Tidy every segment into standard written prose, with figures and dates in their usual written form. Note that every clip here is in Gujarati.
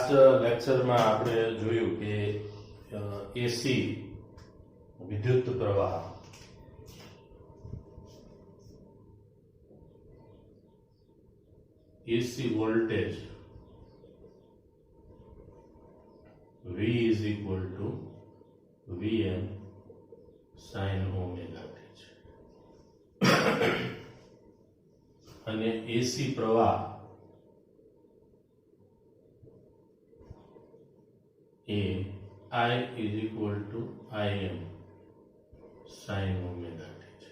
લાસ્ટ લેક્ચરમાં આપણે જોયું કે એસી વિદ્યુત પ્રવાહ AC voltage V is equal to Vm sin omega t છે અને એસી પ્રવાહ એ I is equal to Im sin omega t છે.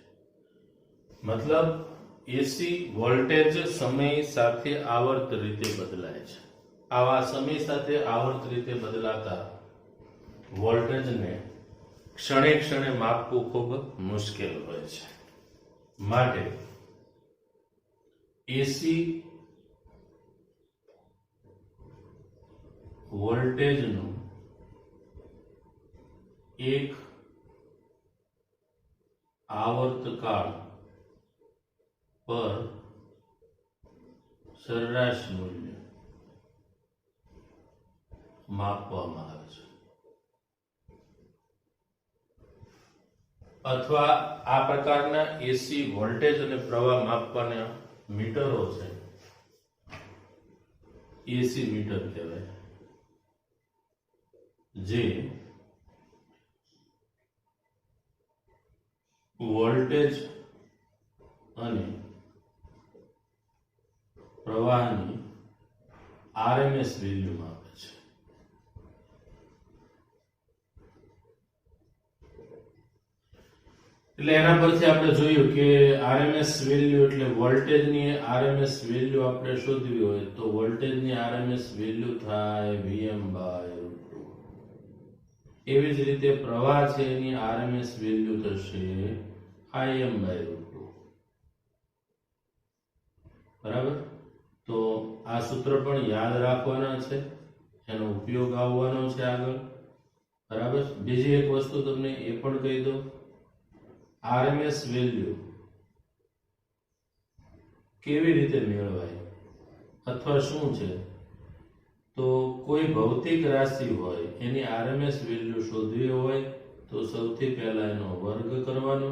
મતલબ એસી વોલ્ટેજ સમય સાથે આવર્ત રીતે બદલાય છે. આવા સમય સાથે આવર્ત રીતે બદલાતા વોલ્ટેજને ક્ષણે ક્ષણે માપવું ખૂબ મુશ્કેલ હોય છે. માટે એસી વોલ્ટેજનું એક આવર્તકાળ પર સરેરાશ મૂલ્ય માપવામાં આવે છે, અથવા આ પ્રકારના એસી વોલ્ટેજ અને પ્રવાહ માપવાના મીટરો છે, એસી મીટર કહેવાય, જે વોલ્ટેજ અને પ્રવાહની આરએમએસ વેલ્યુ માપે છે. એટલે એના પરથી આપણે જોયું કે આરએમએસ વેલ્યુ એટલે વોલ્ટેજની આરએમએસ વેલ્યુ આપણે શોધવી હોય તો વોલ્ટેજની આરએમએસ વેલ્યુ થાય Vm/√2. એવી જ રીતે પ્રવાહ છે એની આરએમએસ વેલ્યુ થશે Im/√2. બરાબર? તો આ સૂત્ર પણ યાદ રાખવાના છે, એનો ઉપયોગ આવવાનો છે આગળ. બરાબર? બીજી એક વસ્તુ તમને એ પણ કહી દઉં, આરએમએસ વેલ્યુ કેવી રીતે મેળવાય અથવા શું છે, તો કોઈ ભૌતિક રાશિ હોય એની આરએમએસ વેલ્યુ શોધવી હોય તો સૌથી પહેલા એનો વર્ગ કરવાનો,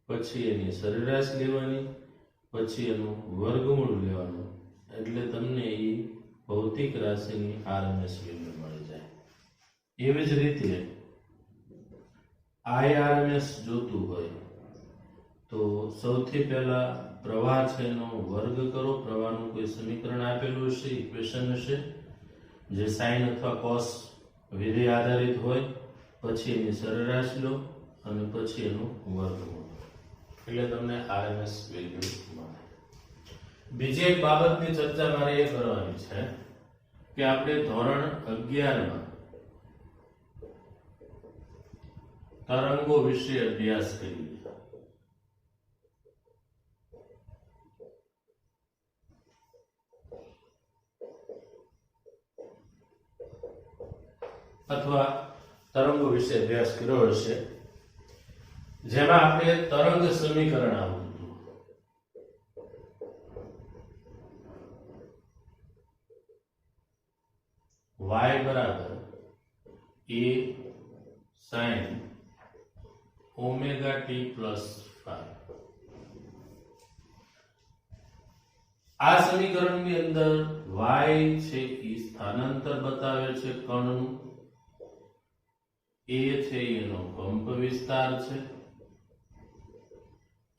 પછી એની સરેરાશ લેવાની, પછી એનું વર્ગમૂળ લેવાનું, એટલે તમને એ ભૌતિક રાશિની આરએમએસ વેલ્યુ મળી જાય. એવી જ રીતે આરએમએસ જોતું હોય તો સૌથી પહેલા પ્રવાહ છે એનો વર્ગ કરો. પ્રવાહનું કોઈ સમીકરણ આપેલું હશે, ઇક્વેશન હશે, જે સાઇન અથવા કોસ વિધેય આધારિત હોય, પછી એની સરેરાશ લો અને પછી એનું વર્ગમૂળ, એટલે તમને આરએમએસ વેલ્યુ મળે. બીજી એક બાબતની ચર્ચા મારે એ કરવાની છે કે આપણે ધોરણ 11માં તરંગો વિશે અભ્યાસ કરીએ. અથવા તરંગો વિશે અભ્યાસ કર્યો હશે, જેમાં આપણે તરંગ સમીકરણ આવ્યું હતું. y બરાબર a sin omega t plus phi. આ સમીકરણની અંદર y છે એ સ્થાનાંતર બતાવે છે કણનું, a છે એનો કંપ વિસ્તાર છે,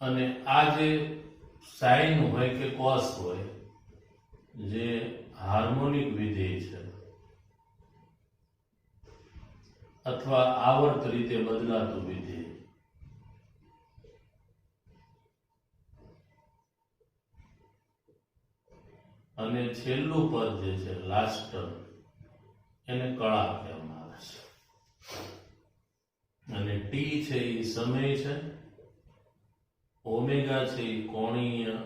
અને આ જે સાઇન હોય કે કોસ હોય, જે હાર્મોનિક વિધેય છે અથવા આવર્ત રીતે બદલાતું વિધેય, અને છેલ્લું પદ જે છે લાસ્ટ ટર્મ, એને કળા કહેવામાં આવે છે. અને ટી છે એ સમય છે, ઓમેગા છે એ કોણીય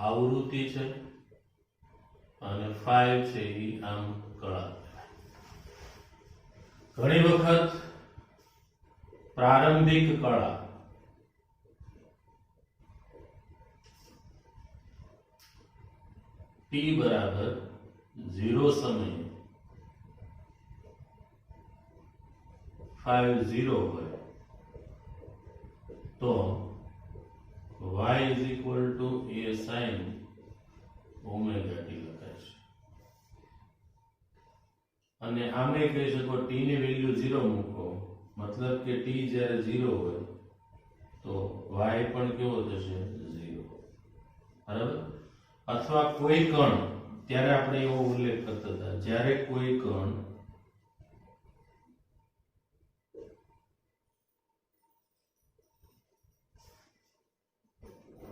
આવૃત્તિ છે, અને 5 છે એ આમ કળા. ઘણી વખત પ્રારંભિક કળા t બરાબર 0 સમયે 0 હોય તો y is equal to a sin omega t લખાય છે. અને આમે કહી શકો t ની વેલ્યુ 0 મૂકો, મતલબ કે t જ્યારે 0 હોય તો y પણ કેવો થશે 0. બરાબર. અથવા કોઈ કણ, ત્યારે આપણે એવો ઉલ્લેખ કરતા હતા, જ્યારે કોઈ કણ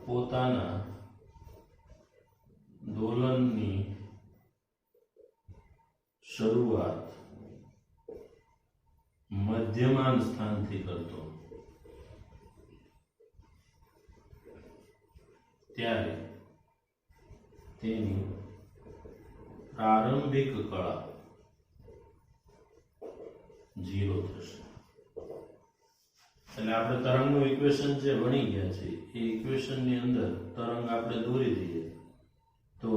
પોતાના દોલનની શરૂઆત મધ્યમાન સ્થાનથી કરતો ત્યારે તેની પ્રારંભિક કળા 0 થશે. એટલે આપણે તરંગનું ઇક્વેશન જે ભણી ગયા છે એ ઇક્વેશનની અંદર તરંગ આપણે દોરી દઈએ તો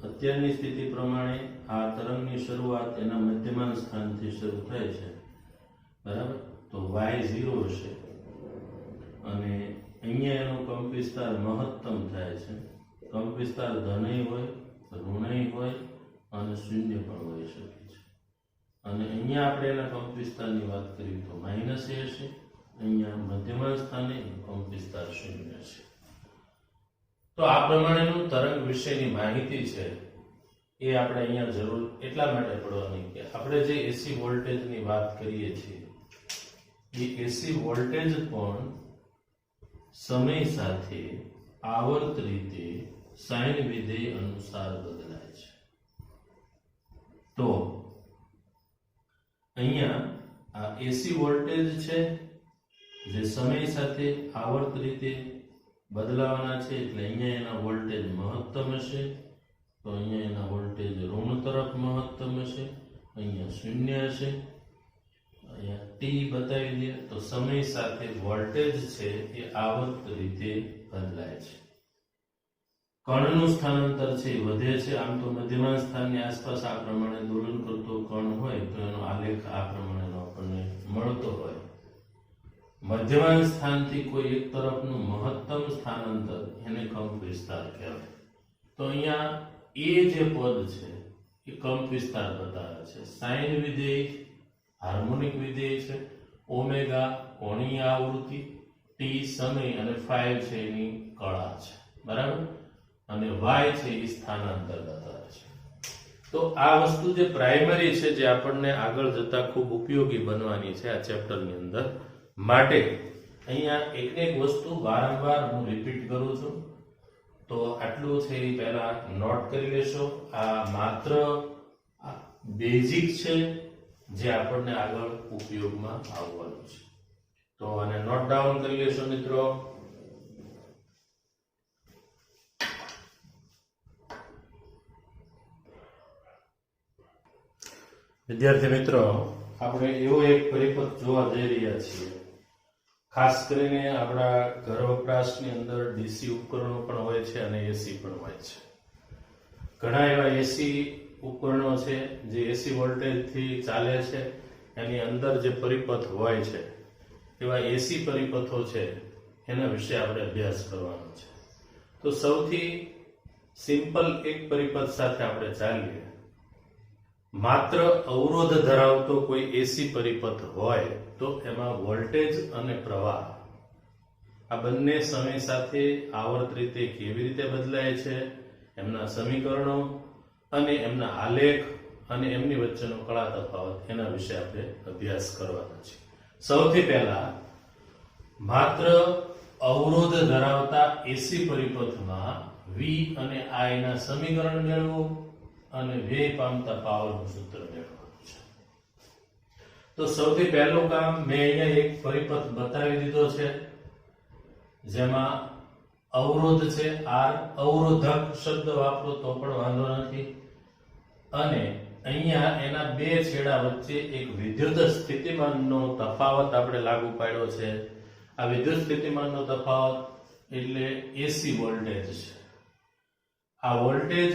અત્યારની સ્થિતિ પ્રમાણે આ તરંગની શરૂઆત એના મધ્યમાન સ્થાનથી શરૂ થાય છે. બરાબર. તો y 0 હશે અને અહીંયા એનો કંપ વિસ્તાર મહત્તમ થાય છે. કંપ વિસ્તાર ધનય હોય, ઋણય હોય અને શૂન્ય પણ હોઈ શકે છે. અને અહીંયા આપણે એના કંપ વિસ્તારની વાત કરીએ તો માઇનસ એ હશે. અહીંયા મધ્યમાન સ્થાને કંપ વિસ્તાર શૂન્ય છે. તો આ પ્રમાણેનું તરંગ વિશેની માહિતી છે એ આપણે અહીંયા જરૂર એટલા માટે પડવાની કે આપણે જે એસી વોલ્ટેજની વાત કરીએ છીએ એ એસી વોલ્ટેજ પણ સમય સાથે આવર્ત રીતે સાઇન વિધેય અનુસાર બદલાય છે. તો અહીંયા આ એસી વોલ્ટેજ છે જે સમય સાથે આવર્ત રીતે બદલાવાના છે, એટલે અહીંયા એના વોલ્ટેજ મહત્તમ હશે, તો અહીંયા એના વોલ્ટેજ ઋણ તરફ મહત્તમ હશે, અહીંયા શૂન્ય હશે. અહીંયા ટી બતાવી દે તો સમય સાથે વોલ્ટેજ છે એ આવર્ત રીતે બદલાય છે. કણનું સ્થાનાંતર છે એ વધે છે. આમ તો મધ્યમાન સ્થાનની આસપાસ આ પ્રમાણે દોલન કરતો કણ હોય તો એનો આલેખ આ પ્રમાણેનો આપણને મળતો હોય. મધ્યમાન સ્થાનથી કોઈ એક તરફનું મહત્તમ સ્થાનાંતર એને કંપ વિસ્તાર કહેવાય. તો અહીંયા એ જે પદ છે એ કંપ વિસ્તાર બતાવે છે. સાઇન વિધેય હાર્મોનિક વિધેય છે, ઓમેગા કોણીય આવૃત્તિ, ટી સમય અને ફાઈ છે એની કળા છે. બરાબર. અને વાય છે એ સ્થાનાંતર બતાવે છે. તો આ વસ્તુ જે પ્રાઇમરી છે જે આપણને આગળ જતા ખૂબ ઉપયોગી બનવાની છે આ ચેપ્ટરની અંદર, માટે અહીંયા એક વસ્તુ વારંવાર હું રિપીટ કરું છું. તો આટલું છે એ પહેલા નોટ કરી લેશો. આ માત્ર બેઝિક છે જે આપણને આગળ ઉપયોગમાં આવવાનું છે. તો આને નોટ ડાઉન કરી લેશો મિત્રો. વિદ્યાર્થી મિત્રો, આપણે એવો એક પરિપથ જોવા જઈ રહ્યા છીએ. ખાસ કરીને આપણા ઘર વપરાશની અંદર ડીસી ઉપકરણો પણ હોય છે અને એસી પણ હોય છે. ઘણા એવા એસી ઉપકરણો છે જે એસી વોલ્ટેજથી ચાલે છે, એની અંદર જે પરિપથ હોય છે એવા એસી પરિપથો છે એના વિશે આપણે અભ્યાસ કરવાનો છે. તો સૌથી સિમ્પલ એક પરિપથ સાથે આપણે ચાલીએ. માત્ર અવરોધ ધરાવતો કોઈ એસી પરિપથ હોય તો એમાં વોલ્ટેજ અને પ્રવાહ આ બંને સમય સાથે આવર્ત રીતે કેવી રીતે બદલાય છે, એમના સમીકરણો અને એમના આલેખ અને એમની વચ્ચેનો કળા તફાવત એના વિશે આપણે અભ્યાસ કરવાનો છે. સૌથી પહેલા માત્ર અવરોધ ધરાવતા એસી પરિપથમાં વી અને આઈ ના સમીકરણ મેળવો અને વ્યય પામતા પાવરનું સૂત્ર મેળવવાનું છે. તો સૌથી પહેલું કામ મેં અહીંયા એક પરિપથ બતાવી દીધો છે જેમાં અવરોધ છે આર, અવરોધક શબ્દ વાપરો તો પણ વાંધો નથી, અને અહીંયા એના બે છેડા વચ્ચે એક વિદ્યુત સ્થિતિમાનનો તફાવત આપણે લાગુ પાડ્યો છે. આ વિદ્યુત સ્થિતિમાનનો તફાવત એટલે એસી વોલ્ટેજ છે. આ વોલ્ટેજ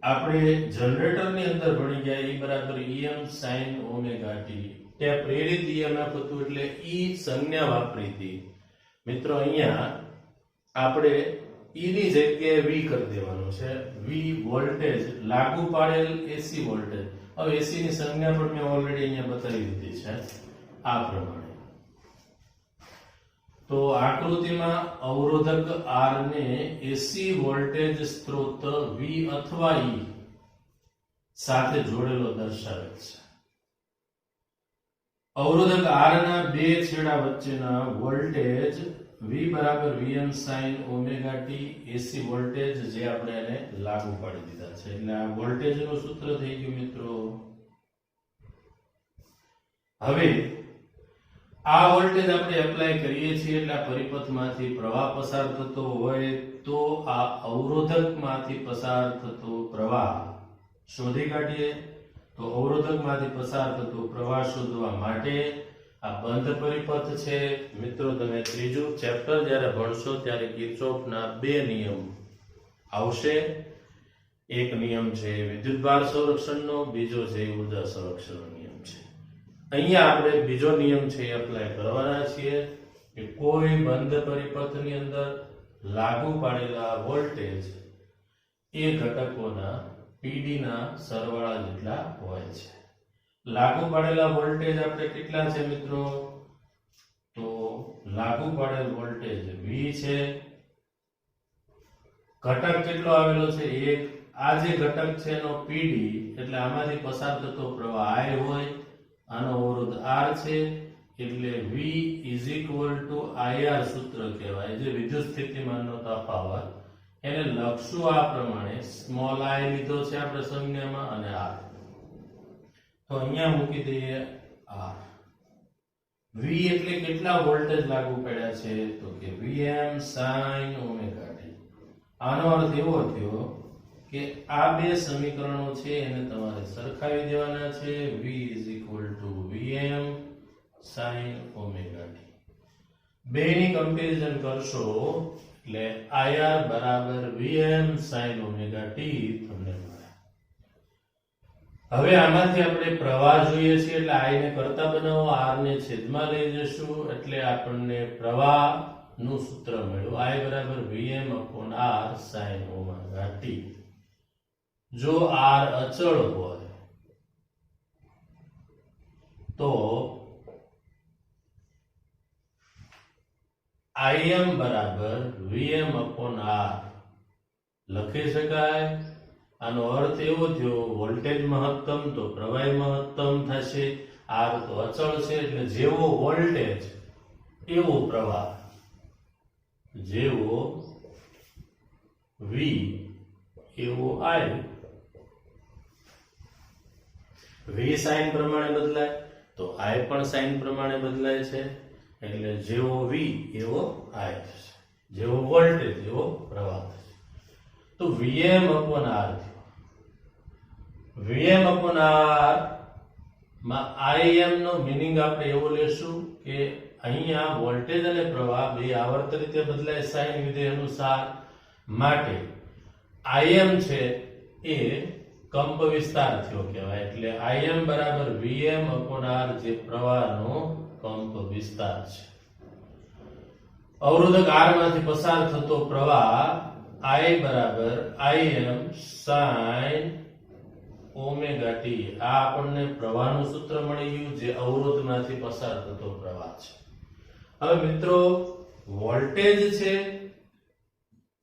આપણે જનરેટરની અંદર ભણી ગયા E બરાબર Em sin ઓમેગા t. ત્યાં પ્રેરિત EMF હતું એટલે E સંજ્ઞા વાપરી હતી. મિત્રો અહીંયા આપણે E ની જગ્યાએ V કરી દેવાનું છે. V વોલ્ટેજ લાગુ પાડેલ AC વોલ્ટેજ. હવે AC ની સંજ્ઞા પણ મેં ઓલરેડી અહીંયા બતાવી દીધી છે આ પ્રમાણે. તો આકૃતિમાં અવરોધક R ને AC વોલ્ટેજ સ્ત્રોત V અથવા E સાથે જોડેલો દર્શાવેલ છે. અવરોધક R ના બે છેડા વચ્ચેના વોલ્ટેજ V બરાબર Vm sin omega t AC voltage જે આપણે એને લાગુ પાડી દીધા છે. એટલે આ વોલ્ટેજનું સૂત્ર થઈ ગયું મિત્રો. હવે આ વોલ્ટેજ આપણે એપ્લાય કરીએ છીએ એટલે આ પરિપથમાંથી પ્રવાહ પસાર થતો હોય તો આ અવરોધકમાંથી પસાર થતો પ્રવાહ શોધી કાઢીએ. તો અવરોધકમાંથી પસાર થતો પ્રવાહ શોધવા માટે આ બંધ પરિપથ છે. મિત્રો તમે ત્રીજું ચેપ્ટર જ્યારે ભણશો ત્યારે કિર્ચોફના બે નિયમ આવશે. એક નિયમ છે વિદ્યુતભાર સંરક્ષણનો, બીજો છે ઊર્જા સંરક્ષણનો નિયમ છે. અહીંયા આપણે બીજો નિયમ છે એ એપ્લાય કરવાના છીએ કે કોઈ બંધ પરિપથની અંદર લાગુ પાડેલા વોલ્ટેજ એ ઘટકોના PD ના સરવાળા જેટલા હોય છે. લાગુ પાડેલા વોલ્ટેજ આપણે કેટલા છે મિત્રો? તો લાગુ પાડેલ વોલ્ટેજ V છે. ઘટક કેટલો આવેલો છે? 1. આ જે ઘટક છે એનો PD એટલે આમાંથી પસાર થતો પ્રવાહ I હોય. આનો અવરોધ R છે એટલે V IR સૂત્ર કહેવાય, જે વિદ્યુત સ્થિતિમાનનો તફાવત. એને લખશું આ પ્રમાણે. સ્મોલ I લીધો છે આપણે સંજ્ઞામાં અને R. તો અહીંયા મૂકી દઈએ R. V એટલે કેટલા વોલ્ટેજ લાગુ પડ્યા છે? તો કે Vm sin ઓમેગા t. આનો અર્થ એવો થયો કે આ બે સમીકરણો છે એને તમારે સરખાવી દેવાના છે. V Vm sin omega t. બેની કમ્પેરિઝન કરશો એટલે IR બરાબર Vm sin ઓમેગા t તમને મળે. હવે આમાંથી આપણે પ્રવાહ જોઈએ છે એટલે I ને કરતા બનાવો, R ને છેદમાં લઈ જશું એટલે આપણને પ્રવાહ નું સૂત્ર મળ્યું. I બરાબર Vm upon R sin omega t. જો R અચળ હોય તો Im બરાબર Vm upon R લખી શકાય. આનો અર્થ એવો થયો વોલ્ટેજ મહત્તમ તો પ્રવાહ મહત્તમ થશે. R તો અચળ છે એટલે જેવો વોલ્ટેજ એવો પ્રવાહ, જેવો V એવો I. V સાઇન પ્રમાણે બદલાય તો I પણ સાઇન પ્રમાણે બદલાય છે. એટલે જેવો V એવો I થશે, જેવો વોલ્ટેજ એવો પ્રવાહ થશે. તો Vm upon R થયો. Vm upon R માં Im નો મીનિંગ આપણે એવો લેશું કે અહીંયા વોલ્ટેજ અને પ્રવાહ બે આવર્ત રીતે બદલાય સાઇન વિધેય અનુસાર. માટે Im છે એ કંપ વિસ્તાર થયો કહેવાય. એટલે Im બરાબર Vm upon R જે પ્રવાહનો કંપ વિસ્તાર છે. અવરોધક R માંથી પસાર થતો પ્રવાહ I બરાબર Im sin ઓમેગા t. આ આપણને પ્રવાહનું સૂત્ર મળી ગયું જે અવરોધમાંથી પસાર થતો પ્રવાહ છે. હવે મિત્રો વોલ્ટેજ છે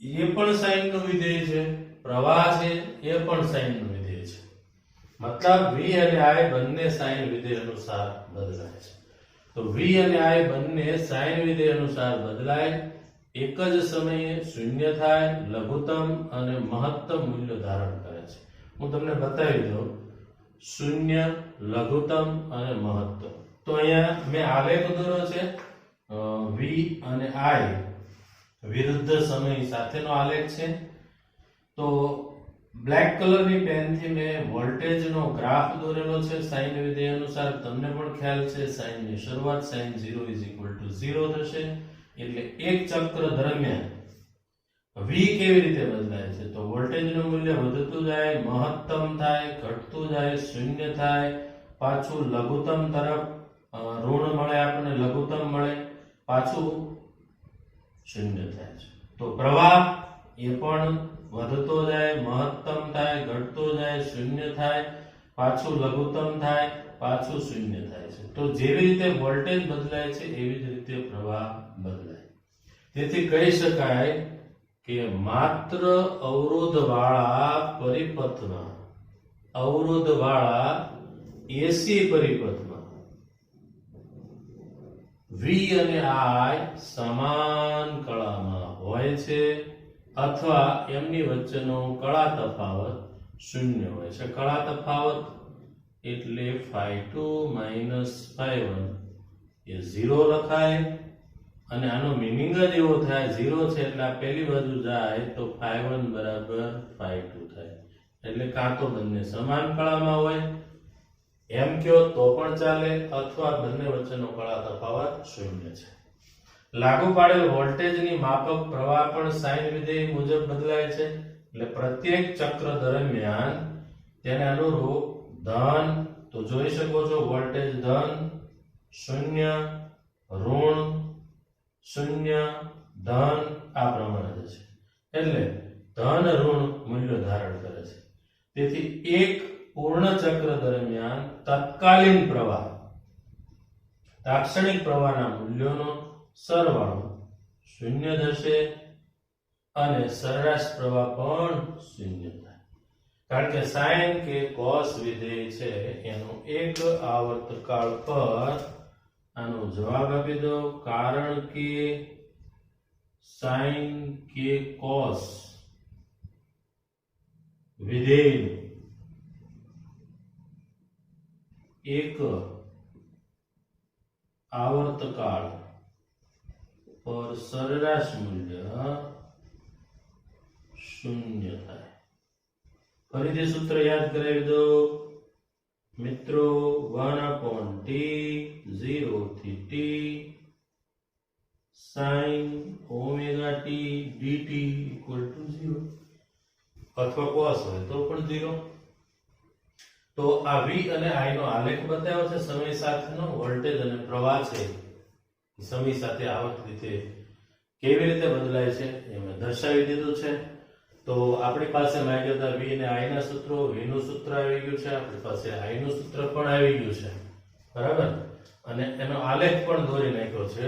એ પણ સાઇન નું વિધેય છે, પ્રવાહ છે એ પણ સાઇન નું વિધેય છે. મતલબ V અને I બંને સાઇન વિધેય અનુસાર બદલાય છે. તો V અને I બંને સાઇન વિધેય અનુસાર બદલાય. એક જ સમયે શૂન્ય થાય, લઘુત્તમ અને મહત્તમ મૂલ્ય ધારણ કરે છે. હું તમને બતાવી દઉં. શૂન્ય, લઘુત્તમ અને મહત્તમ. તો અહીંયા મેં આલેખ દોર્યો છે. V અને I વિરુદ્ધ સમય સાથેનો આલેખ છે. તો બ્લેક કલરની પેનથી મેં વોલ્ટેજનો ગ્રાફ દોરેલો છે સાઇન વિધેય અનુસાર. તમને પણ ખ્યાલ છે સાઇનની શરૂઆત sin 0 0 થશે. એટલે એક ચક્ર દરમિયાન V કેવી રીતે બદલાય છે? તો વોલ્ટેજનું મૂલ્ય વધતું જાય, મહત્તમ થાય, ઘટતું જાય, શૂન્ય થાય, પાછું લઘુત્તમ તરફ ઋણ મળે, આપણને લઘુત્તમ મળે, પાછું શૂન્ય થાય છે. તો પ્રવાહ એ પણ વધતો જાય, મહત્તમ થાય, ઘટતો જાય, શૂન્ય થાય, પાછું લઘુત્તમ થાય, પાછું શૂન્ય થાય છે. તો જેવી રીતે વોલ્ટેજ બદલાય છે એવી જ રીતે પ્રવાહ બદલાય. તેથી કહી શકાય કે માત્ર અવરોધવાળા એસી પરિપથમાં V અને I સમાન કળામાં હોય છે અથવા એમની વચ્ચેનો કળા તફાવત શૂન્ય હોય છે. કળા તફાવત એટલે phi2 minus phi1 એ 0 લખાય અને આનો મીનિંગ જ એવો થાય 0 છે એટલે આ પહેલી બાજુ જાય તો phi1 બરાબર phi2 થાય. એટલે કાં તો બંને સમાન કળામાં હોય એમ કયો તો પણ ચાલે અથવા બંને વચ્ચેનો કળા તફાવત શૂન્ય છે. લાગુ પાડેલ વોલ્ટેજની માપક પ્રવાહ પણ સાઇન વિધેય મુજબ બદલાય છે. એટલે પ્રત્યેક ચક્ર દરમિયાન તેને અનુરૂપ ધન, તો જોઈ શકો છો વોલ્ટેજ ધન, શૂન્ય, ઋણ, શૂન્ય, ધન આ પ્રમાણે છે. એટલે ધન ઋણ મૂલ્ય ધારણ કરે છે. તેથી એક પૂર્ણ ચક્ર દરમિયાન તત્કાલીન પ્રવાહ તાત્ક્ષણિક પ્રવાહના મૂલ્યોનો સરવાળો શૂન્ય થશે અને સરેરાશ પ્રવાહ પણ શૂન્ય થાય. કારણ કે સાઇન કે કોસ વિધેય છે એનું એક આવર્તકાળ પર આનો જવાબ આપી દો. કારણ કે સાઇન કે કોસ વિધેય એક આવર્તકાળ પર સરેરાશ મૂલ્ય શૂન્ય થાય. ફરીથી સૂત્ર યાદ કરાવી દો મિત્રો. 1/t 0 થી t sin ωt dt = 0 અથવા cos હોય તો પણ 0. તો આ V અને I નો આલેખ બતાવ્યો છે સમય સાથેનો. વોલ્ટેજ અને પ્રવાહ છે સમય સાથે આવર્ત રીતે કેવી રીતે બદલાય છે એ મેં દર્શાવી દીધું છે. તો આપણી પાસે માંગ્યા હતા V અને I ના સૂત્રો. V નું સૂત્ર આવી ગયું છે, આપણી પાસે I નું સૂત્ર પણ આવી ગયું છે, બરાબર, અને એનો આલેખ પણ દોરી નાખ્યો છે.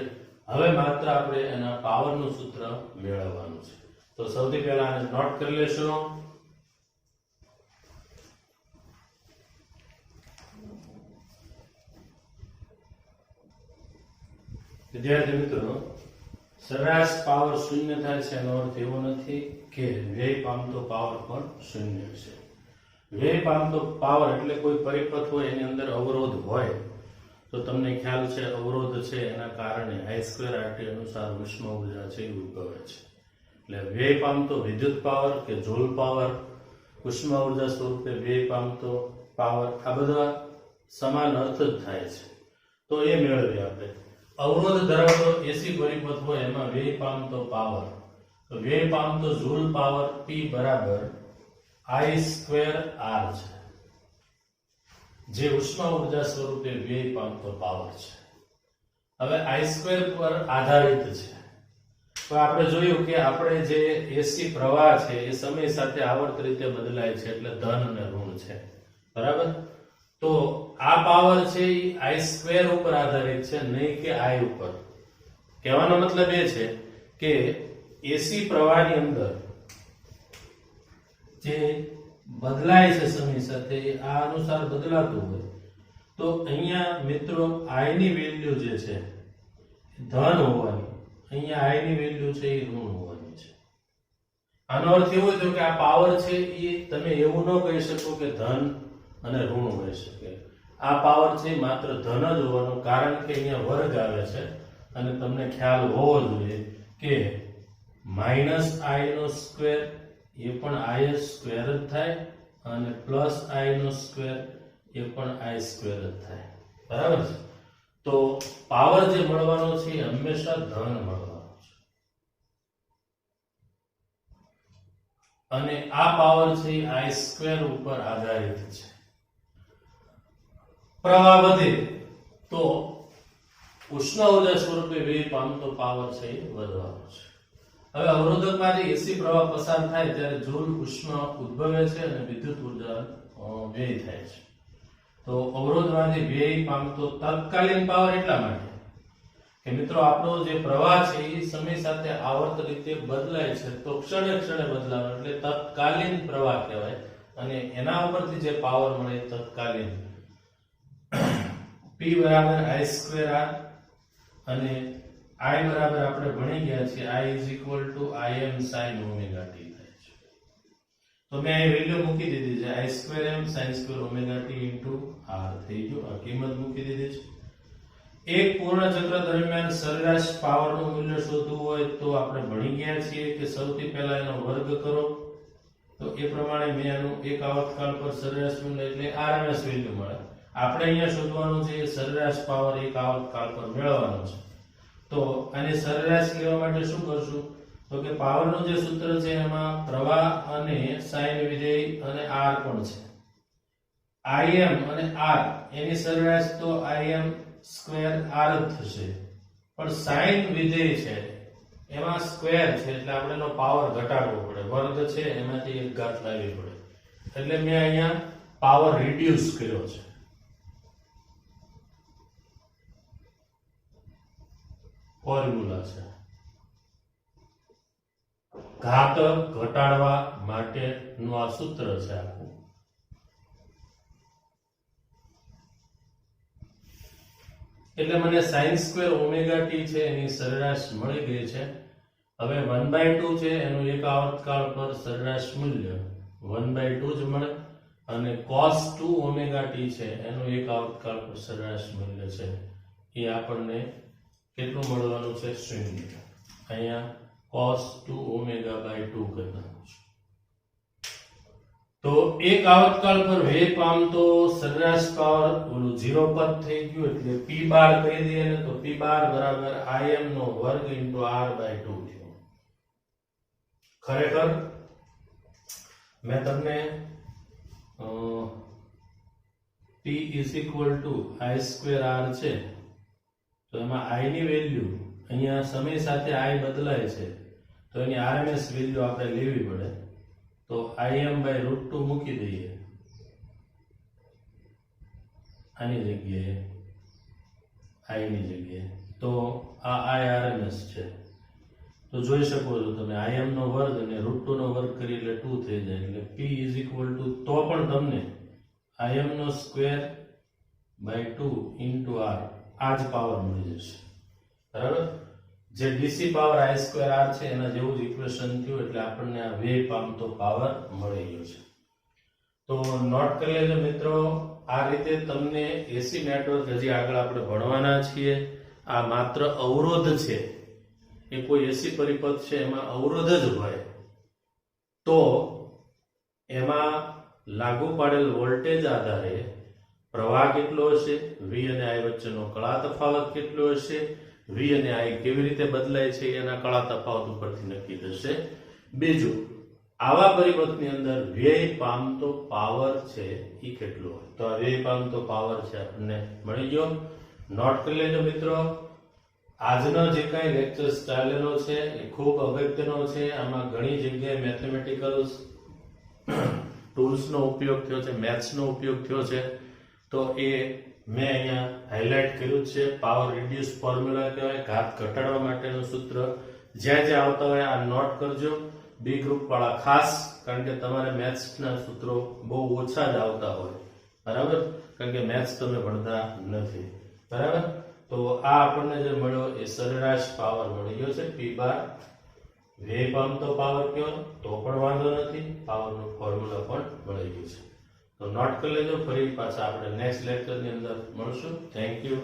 હવે માત્ર આપણે એના પાવરનું સૂત્ર મેળવવાનું છે. તો સૌથી પહેલા આને નોટ કરી લેશો. વિદ્યાર્થી મિત્રો, સરેરાશ પાવર શૂન્ય થાય છે એનો અર્થ એવો નથી કે વ્યય પામતો પાવર પણ શૂન્ય છે. વ્યય પામતો પાવર એટલે કોઈ પરિપથ હોય એની અંદર અવરોધ હોય તો તમને ખ્યાલ છે અવરોધ છે એના કારણે I2RT અનુસાર ઉષ્મ ઉર્જા છે એ ઉદ્ભવે છે. એટલે વ્યય પામતો વિદ્યુત પાવર કે જૂલ પાવર, ઉષ્મ ઉર્જા સ્વરૂપે વ્યય પામતો પાવર, આ બધા સમાન અર્થ જ થાય છે. તો એ મેળવીએ આપણે. અવરોધ ધરાવતો એસી પરિપથ હોય એમાં વ્યય પામતો પાવર, તો વ્યય પામતો જૂલ પાવર P બરાબર I2R છે, જે ઉષ્મા ઉર્જા સ્વરૂપે વ્યય પામતો પાવર છે. હવે I2 પર આધારિત છે. તો આપણે જોયું કે આપણે જે એસી પ્રવાહ છે એ સમય સાથે આવર્ત રીતે બદલાય છે એટલે ધન અને ઋણ છે, બરાબર. તો આ પાવર છે એ I2 ઉપર આધારિત છે, નહીં કે I ઉપર. કહેવાનો મતલબ એ છે કે એસી પ્રવાહની અંદર જે બદલાય છે સમય સાથે આ અનુસાર બદલાતું હોય તો અહીંયા મિત્રો I ની વેલ્યુ જે છે ધન હોવાની, અહીંયા I ની વેલ્યુ છે એ ઋણ હોવાની છે. આનો અર્થ એવો થયો કે આ પાવર છે એ તમે એવું ન કહી શકો કે ધન અને ઋણ હોઈ શકે. આ પાવર છે માત્ર ધન જ હોવાનું, કારણ કે અહીંયા વર્ગ આવે છે અને તમને ખ્યાલ હોવો જોઈએ કે -I² એ પણ I² જ થાય અને +I² એ પણ I² જ થાય, બરાબર છે. તો પાવર જે મળવાનો છે એ હંમેશા ધન મળવાનો છે. અને આ પાવર છે I સ્ક્વેર ઉપર આધારિત છે. પ્રવાહ વધે તો ઉષ્ણ ઉર્જા સ્વરૂપે વ્યય પામતો પાવર છે એ વધવાનો છે. હવે અવરોધકમાંથી એસી પ્રવાહ પસાર થાય ત્યારે જૂલ ઉષ્મા ઉદ્ભવે છે અને વિદ્યુત ઉર્જા વ્યય થાય છે. તો અવરોધમાંથી વ્યય પામતો તત્કાલીન પાવર એટલા માટે કે મિત્રો આપણો જે પ્રવાહ છે એ સમય સાથે આવર્ત રીતે બદલાય છે, તો ક્ષણે ક્ષણે બદલાવાનો એટલે તત્કાલીન પ્રવાહ કહેવાય. અને એના ઉપરથી જે પાવર મળે એ તત્કાલીન. P બરાબર I સ્ક્વેર R અને I બરાબર આપણે ભણી ગયા છીએ I Im sin omega t થાય છે. તો મેં અહીં વેલ્યુ મૂકી દીધી છે I square m sin square omega t R થઈ ગયું. આ કિંમત મૂકી દીધી છે. એક પૂર્ણ ચક્ર દરમિયાન સરેરાશ પાવરનું મૂલ્ય શોધવું હોય તો આપણે ભણી ગયા છીએ કે સૌથી પહેલા એનો વર્ગ કરો. તો એ પ્રમાણે મેં આનું એક આવર્તકાળ પર સરેરાશ મૂલ્ય એટલે RMS વેલ્યુ મળે. આપણે અહીંયા શોધવાનું છે સરેરાશ પાવર એક આવર્તકાળ પર મેળવવાનો છે. તો આને સરેરાશ લેવા માટે શું કરશું? તો કે પાવરનું જે સૂત્ર છે એમાં પ્રવાહ અને સાઇન વિધેય અને R પણ છે. Im અને R એની સરેરાશ તો Im સ્ક્વેર R જ થશે, પણ સાઇન વિધેય છે એમાં સ્ક્વેર છે એટલે આપણે એનો પાવર ઘટાડવો પડે. વર્ગ છે એમાંથી એક ઘાત લાવવી પડે. એટલે મેં અહીંયા પાવર રિડ્યુસ કર્યો છે. ફોર્મ્યુલા છે ઘાત ઘટાડવા માટેનું આ સૂત્ર છે આખું. એટલે મને sin સ્ક્વેર ઓમેગા t છે એની સરેરાશ મળી ગઈ છે. હવે 1/2 છે એનું એક આવર્તકાળ પર સરેરાશ મૂલ્ય 1/2 જ મળે અને cos 2 ઓમેગા t છે એનું એક આવર્તકાળ પર સરેરાશ મૂલ્ય છે એ આપણને કેટલું મળવાનું છે? 0. અહીંયા cos 2 ઓમેગા બાય 2 કરવાનું છે. તો એક આવર્તકાળ પર વ્યય પામતો સરેરાશ પાવર ઓલું 0 પદ થઈ ગયું એટલે p બાર કહી દઈએ ને તો p બાર બરાબર Im નો વર્ગ into R બાય 2 થયો. ખરેખર મેં તમને p is equal to I square R છે તો એમાં I ની વેલ્યુ અહીંયા સમય સાથે I બદલાય છે તો એની RMS વેલ્યુ આપણે લેવી પડે. તો Im by √2 મૂકી દઈએ આની જગ્યાએ I ની જગ્યાએ. તો આ IRMS છે. તો જોઈ શકો છો તમે Im નો વર્ગ અને √2 નો વર્ગ કરી એટલે 2 થઈ જાય એટલે p is equal to તો પણ તમને Im નો સ્ક્વેર by 2 into R આ જ પાવર મળી જશે. બરાબર? જે DC power I square R છે એના જેવું જ ઇક્વેશન થયું એટલે આપણને આ વ્યય પામતો પાવર મળી ગયો છે. તો નોટ કરી લેજો મિત્રો, આ રીતે તમને એસી નેટવર્ક હજી આગળ આપણે ભણવાના છીએ. આ માત્ર અવરોધ છે, એ કોઈ એસી પરિપથ છે એમાં અવરોધ જ હોય તો એમાં લાગુ પાડેલ વોલ્ટેજ આધારે પ્રવાહ કેટલો હશે, V અને I વચ્ચેનો કળા તફાવત કેટલો હશે, V અને I કેવી રીતે બદલાય છે એના કળા તફાવત ઉપરથી નક્કી થશે. બીજું, આવા પરિપથની અંદર વ્યય પામતો પાવર છે એ કેટલો હોય. તો આ વ્યય પામતો પાવર છે આપણને મળી ગયો. નોટ કરી લેજો મિત્રો. આજનો જે કાંઈ લેક્ચર્સ ચાલેલો છે એ ખૂબ અગત્યનો છે. આમાં ઘણી જગ્યાએ મેથેમેટિકલ ટૂલ્સનો ઉપયોગ થયો છે, મેથ્સનો ઉપયોગ થયો છે. તો એ મેં અહીંયા હાઇલાઇટ કર્યું છે. પાવર રિડ્યુસ ફોર્મ્યુલા કહેવાય, ઘાત ઘટાડવા માટેનું સૂત્ર. જ્યાં જ્યાં આવતા હોય આ નોટ કરજો. બી ગ્રુપ વાળા ખાસ, કારણ કે તમારે મેથ્સના સૂત્રો બહુ ઓછા જ આવતા હોય. બરાબર? કારણ કે મેથ્સ તમે ભણતા નથી. બરાબર? તો આ આપણને જે મળ્યો એ સરેરાશ પાવર મળી ગયો છે P બાર. વ્યય પામતો પાવર કયો તો પણ વાંધો નથી, પાવરનું ફોર્મ્યુલા પણ મળી ગયું છે. તો નોટ કરી લેજો. ફરી પાછા આપણે નેક્સ્ટ લેક્ચરની અંદર મળશું. Thank you.